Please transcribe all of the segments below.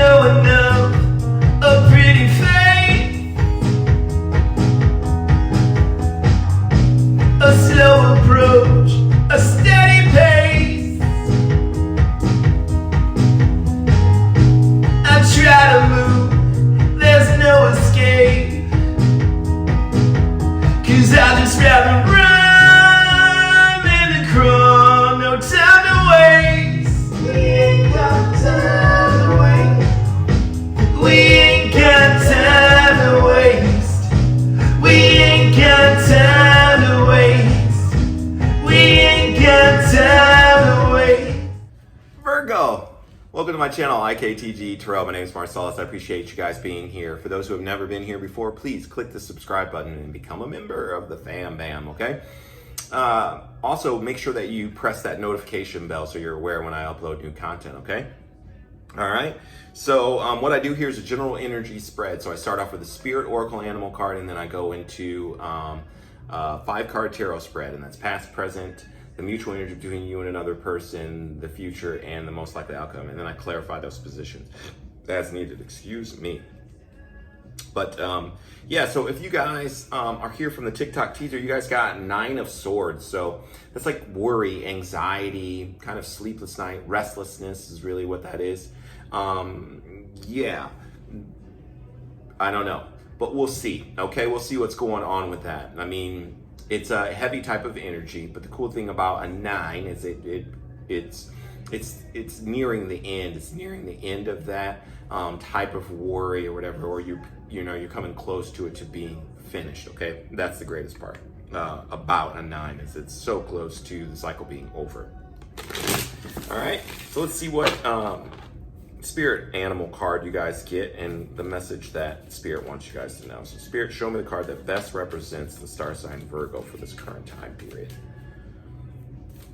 know enough of pretty face, a slow approach, a steady pace. I try to move, there's no escape, 'cause I'd just rather run than to crawl. No time to waste, we ain't got time to waste. We ain't got time to waste. We ain't got time to waste. We ain't got time to waste. Virgo, welcome to my channel, IKTG Terrell. My name is Marcellus. I appreciate you guys being here. For those who have never been here before, please click the subscribe button and become a member of the fam bam, okay? Also, make sure that you press that notification bell so you're aware when I upload new content, okay? All right, so what I do here is a general energy spread. So I start off with a Spirit Oracle Animal card, and then I go into 5-card tarot spread, and that's past, present, the mutual energy between you and another person, the future, and the most likely outcome. And then I clarify those positions as needed, excuse me. But yeah, so if you guys are here from the TikTok teaser, you guys got 9 of Swords. So that's like worry, anxiety, kind of sleepless night, restlessness is really what that is. Yeah, I don't know, but we'll see. Okay, we'll see what's going on with that. I mean, it's a heavy type of energy, but the cool thing about a 9 is it's nearing the end. It's nearing the end of that type of worry or whatever, or you're coming close to it to being finished. Okay, that's the greatest part about a 9 is it's so close to the cycle being over. All right, so let's see what Spirit Animal card you guys get and the message that Spirit wants you guys to know. So Spirit, show me the card that best represents the star sign Virgo for this current time period.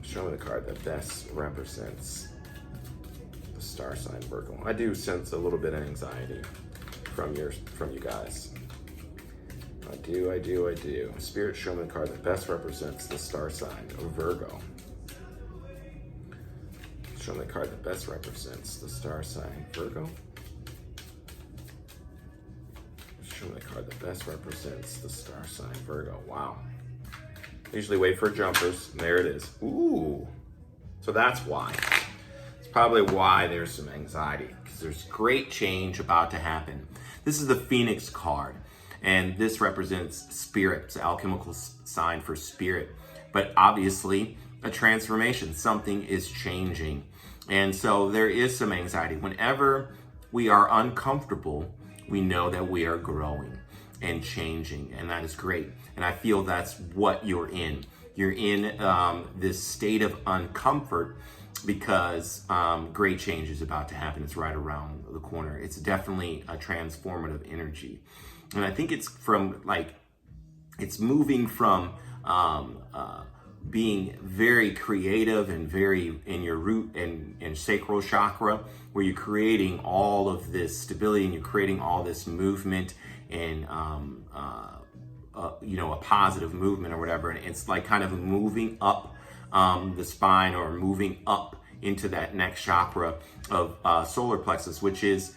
Show me the card that best represents the star sign Virgo. I do sense a little bit of anxiety from you guys. I do. Spirit, show me the card that best represents the star sign of Virgo. Show me the card that best represents the star sign Virgo. Show me the card that best represents the star sign Virgo. Wow. Usually wait for jumpers. There it is. Ooh. So that's why. It's probably why there's some anxiety, because there's great change about to happen. This is the Phoenix card, and this represents spirit. It's an alchemical sign for spirit. But obviously, a transformation. Something is changing. And so there is some anxiety. Whenever we are uncomfortable, we know that we are growing and changing, and that is great. And I feel that's what you're in. You're in this state of uncomfort because great change is about to happen. It's right around the corner. It's definitely a transformative energy. And I think it's from it's moving from being very creative and very in your root and sacral chakra, where you're creating all of this stability and you're creating all this movement and a positive movement or whatever. And it's like kind of moving up the spine or moving up into that next chakra of solar plexus, which is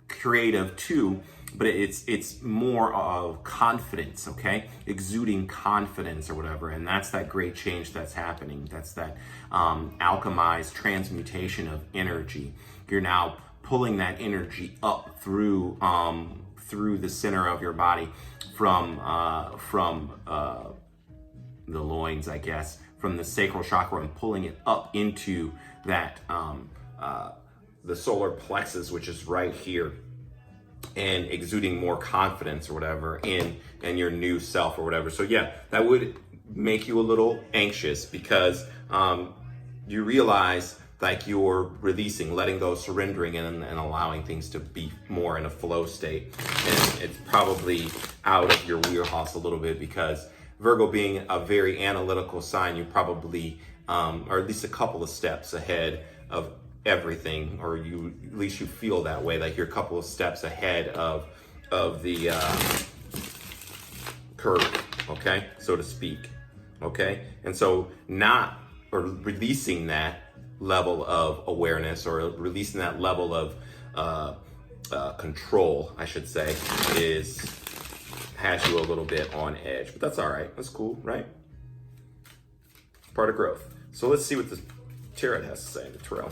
creative too, but it's more of confidence, okay? Exuding confidence or whatever. And that's that great change that's happening. That's that alchemized transmutation of energy. You're now pulling that energy up through the center of your body from the loins, I guess, from the sacral chakra, and pulling it up into that the solar plexus, which is right here, and exuding more confidence or whatever in your new self or whatever. So yeah, that would make you a little anxious because you realize like you're releasing, letting go, surrendering, and allowing things to be more in a flow state. And it's probably out of your wheelhouse a little bit because Virgo being a very analytical sign, you probably are at least a couple of steps ahead of everything, or at least you feel that way, like you're a couple of steps ahead of the curve, okay, so to speak, okay? And so releasing that level of awareness, or releasing that level of control, I should say, has you a little bit on edge. But that's all right. That's cool, right? Part of growth. So let's see what the tarot has to say. The tarot.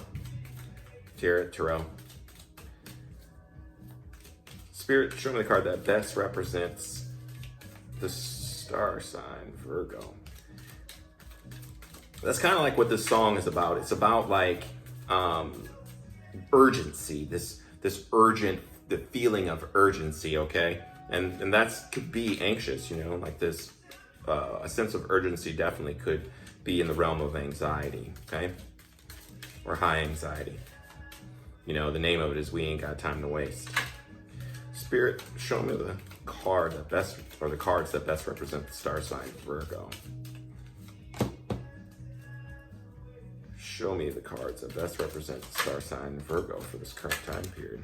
Spirit, show me the card that best represents the star sign Virgo. That's kind of like what this song is about. It's about like urgency, this urgent, the feeling of urgency, okay? And that's could be anxious, you know, like this, a sense of urgency definitely could be in the realm of anxiety, okay? Or high anxiety. You know, the name of it is We Ain't Got Time to Waste. Spirit, show me the card that best, or the cards that best represent the star sign Virgo. Show me the cards that best represent the star sign Virgo for this current time period.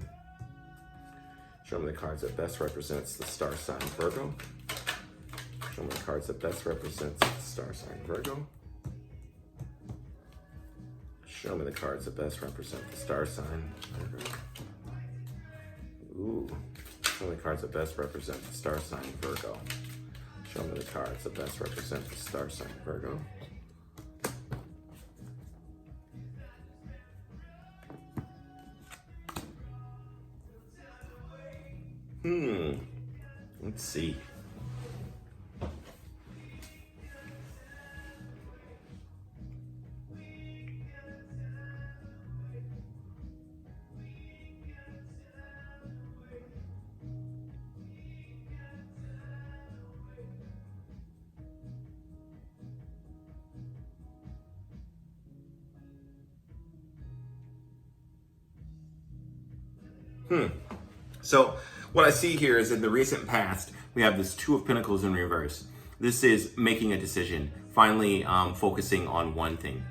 Show me the cards that best represents the star sign Virgo. Show me the cards that best represents the star sign Virgo. Show me the cards that best represent the star sign Virgo. Ooh. Show me the cards that best represent the star sign Virgo. Show me the cards that best represent the star sign Virgo. Let's see. So what I see here is in the recent past, we have this Two of Pentacles in reverse. This is making a decision, finally focusing on one thing.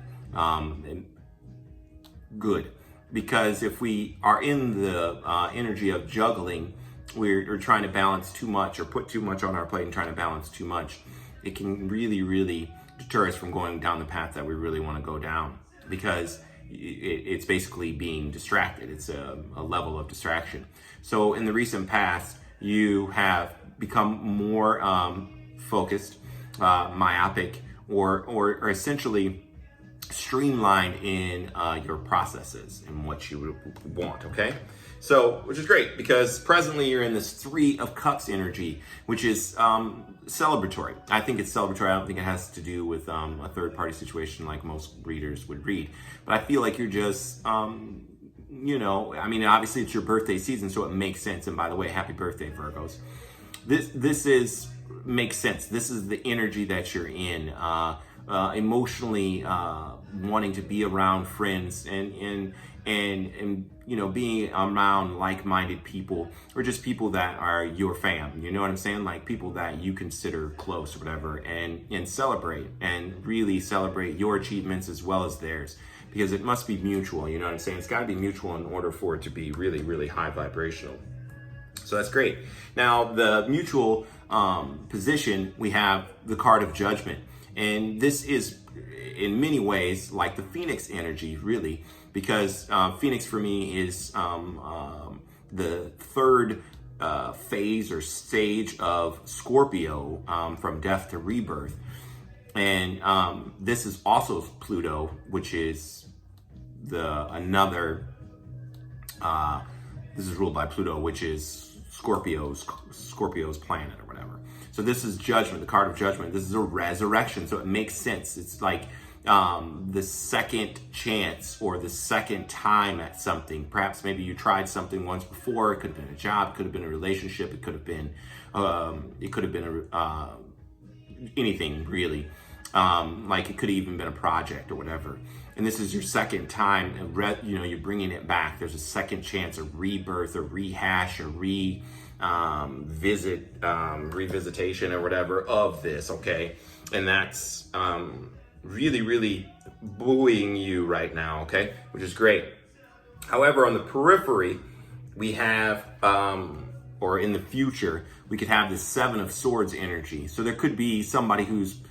Good, because if we are in the energy of juggling, we're trying to balance too much or put too much on our plate and trying to balance too much. It can really, really deter us from going down the path that we really want to go down, because it's basically being distracted. It's a level of distraction. So in the recent past, you have become more focused, myopic, or essentially streamlined in your processes and what you would want, okay? So, which is great, because presently you're in this Three of Cups energy, which is celebratory. I think it's celebratory. I don't think it has to do with a third-party situation like most readers would read. But I feel like you're just, you know, I mean, obviously it's your birthday season, so it makes sense. And by the way, happy birthday, Virgos. This makes sense. This is the energy that you're in, emotionally wanting to be around friends and you know, being around like-minded people, or just people that are your fam, you know what I'm saying? Like people that you consider close or whatever, and celebrate, and really celebrate your achievements as well as theirs, because it must be mutual, you know what I'm saying? It's got to be mutual in order for it to be really, really high vibrational. So that's great. Now, the mutual position, we have the card of Judgment. And this is in many ways like the Phoenix energy, really, because Phoenix for me is the third phase or stage of Scorpio, from death to rebirth. And this is also Pluto, which is this is ruled by Pluto, which is Scorpio's planet or whatever. So this is Judgment, the card of Judgment. This is a resurrection, so it makes sense. It's like the second chance or the second time at something. Perhaps maybe you tried something once before. It could have been a job, it could have been a relationship, it could have been anything really. Like it could have even been a project or whatever. And this is your second time, you know, you're bringing it back. There's a second chance, a rebirth, a rehash, a revisitation or whatever of this, okay? And that's really, really buoying you right now, okay? Which is great. However, on the periphery, we have, or in the future, we could have this Seven of Swords energy. So there could be somebody who's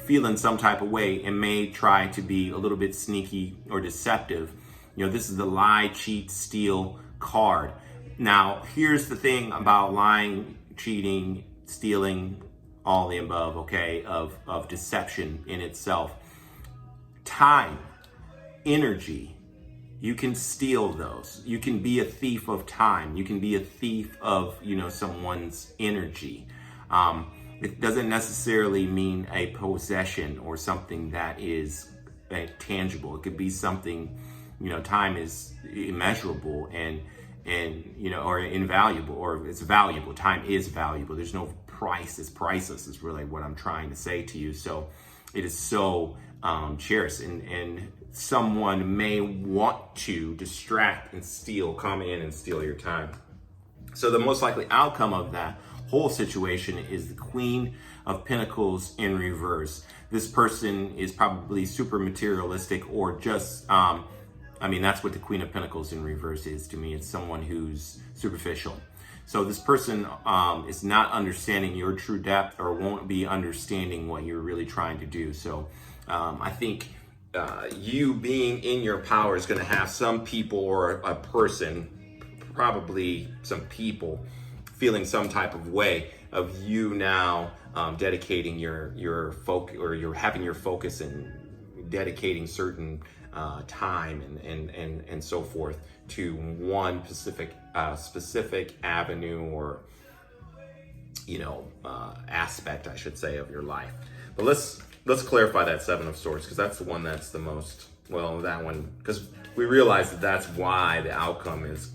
feeling some type of way and may try to be a little bit sneaky or deceptive. This is the lie, cheat, steal card. Now, here's the thing about lying, cheating, stealing, all the above, okay, of deception in itself. Time, energy, you can steal those. You can be a thief of time. You can be a thief of, someone's energy. It doesn't necessarily mean a possession or something that is tangible. It could be something, time is immeasurable and or invaluable, or it's valuable. Time is valuable. There's no price. It's priceless is really what I'm trying to say to you. So it is so cherished, and someone may want to distract and come in and steal your time. So the most likely outcome of that whole situation is the Queen of Pentacles in reverse. This person is probably super materialistic, or just, that's what the Queen of Pentacles in reverse is to me. It's someone who's superficial. So this person is not understanding your true depth, or won't be understanding what you're really trying to do. So I think you being in your power is going to have some people, or a person, probably some people, feeling some type of way of you now dedicating your focus, or you're having your focus and dedicating certain time and so forth to one specific avenue, or aspect, I should say, of your life. But let's clarify that Seven of Swords, because that's the one that's the most, that one, because we realize that that's why the outcome is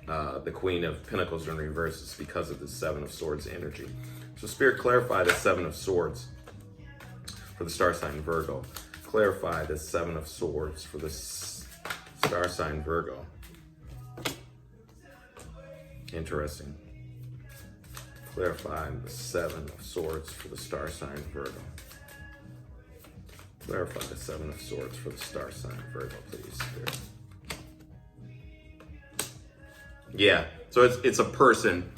the Queen of Pentacles in reverse, is because of the Seven of Swords energy. So Spirit, clarify the Seven of Swords for the star sign Virgo. Clarify the Seven of Swords for the star sign Virgo. Interesting. Clarify the Seven of Swords for the star sign Virgo. Clarify the Seven of Swords for the star sign Virgo, please, Spirit. Yeah, so it's a person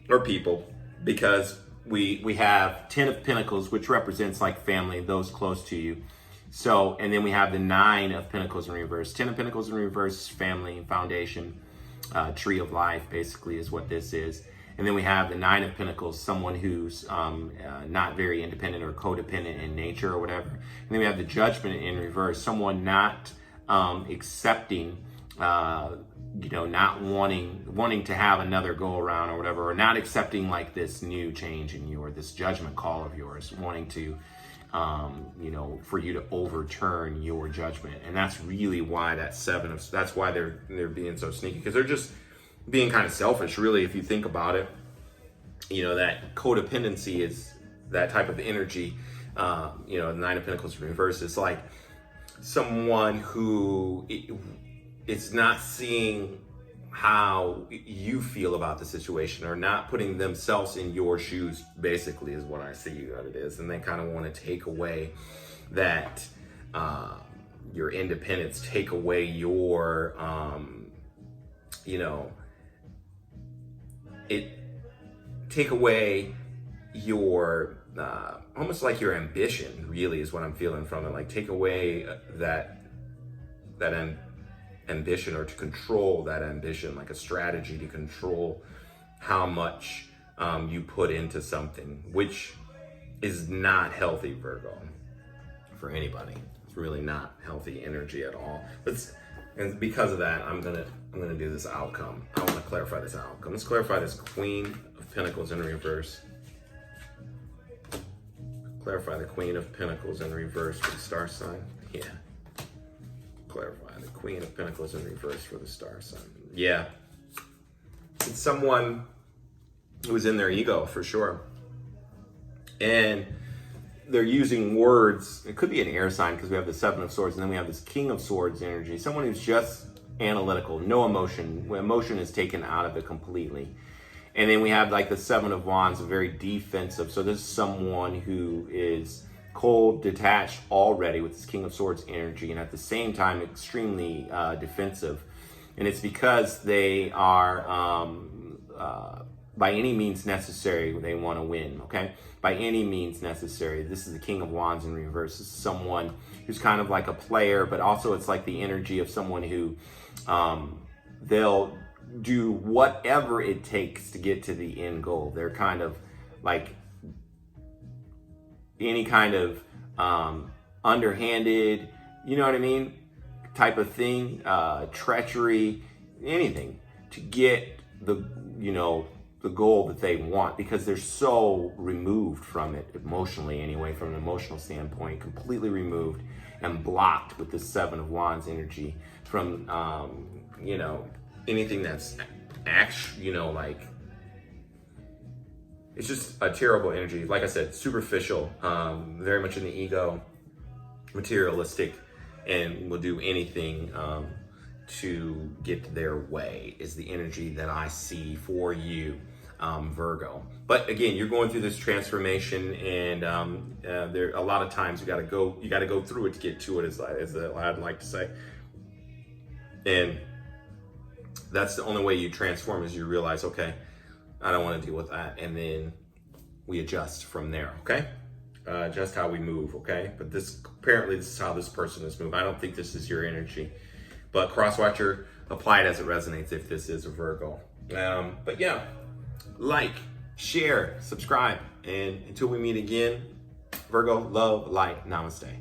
or people, because we have 10 of Pentacles, which represents like family, those close to you. So, and then we have the 9 of Pentacles in reverse. 10 of Pentacles in reverse, family, foundation, tree of life, basically, is what this is. And then we have the 9 of Pentacles, someone who's not very independent or codependent in nature or whatever. And then we have the Judgment in reverse, someone not accepting, not wanting to have another go around or whatever, or not accepting like this new change in you, or this judgment call of yours, wanting to, for you to overturn your judgment. And that's really why that's why they're being so sneaky, because they're just being kind of selfish, really, if you think about it. That codependency is that type of energy. The 9 of Pentacles in reverse is like someone who it's not seeing how you feel about the situation, or not putting themselves in your shoes, basically, is what I see that it is. And they kind of want to take away that your independence, take away your take away your almost like your ambition, really, is what I'm feeling from it. Like, take away that ambition, or to control that ambition, like a strategy to control how much you put into something, which is not healthy, Virgo, for anybody. It's really not healthy energy at all. And because of that, I'm gonna do this outcome. I want to clarify this outcome. Let's clarify this Queen of Pentacles in reverse. Clarify the Queen of Pentacles in reverse for the star sign. Yeah. Clarify the Queen of Pentacles in reverse for the star sign. Yeah. It's someone who's in their ego, for sure. And they're using words. It could be an air sign, because we have the Seven of Swords, and then we have this King of Swords energy. Someone who's just analytical, no emotion. Emotion is taken out of it completely. And then we have like the Seven of Wands, very defensive. So this is someone who is cold, detached already with this King of Swords energy, and at the same time extremely defensive. And it's because they are by any means necessary, they want to win, okay? By any means necessary. This is the King of Wands in reverse. This is someone who's kind of like a player, but also it's like the energy of someone who they'll do whatever it takes to get to the end goal. They're kind of like any kind of underhanded, you know what I mean, type of thing, treachery, anything to get the, you know, the goal that they want, because they're so removed from it emotionally anyway, from an emotional standpoint, completely removed and blocked with the Seven of Wands energy from, you know, anything that's actually, you know, like, it's just a terrible energy. Like I said, superficial, very much in the ego, materialistic, and will do anything to get their way is the energy that I see for you, Virgo. But again, you're going through this transformation, and there a lot of times you got to go through it to get to it, as I'd like to say. And that's the only way you transform, is you realize, okay, I don't want to deal with that, and then we adjust from there. Okay. Just how we move, okay? But apparently this is how this person is moving. I don't think this is your energy. But crosswatcher, apply it as it resonates if this is a Virgo. But yeah, like, share, subscribe, and until we meet again, Virgo, love, light, namaste.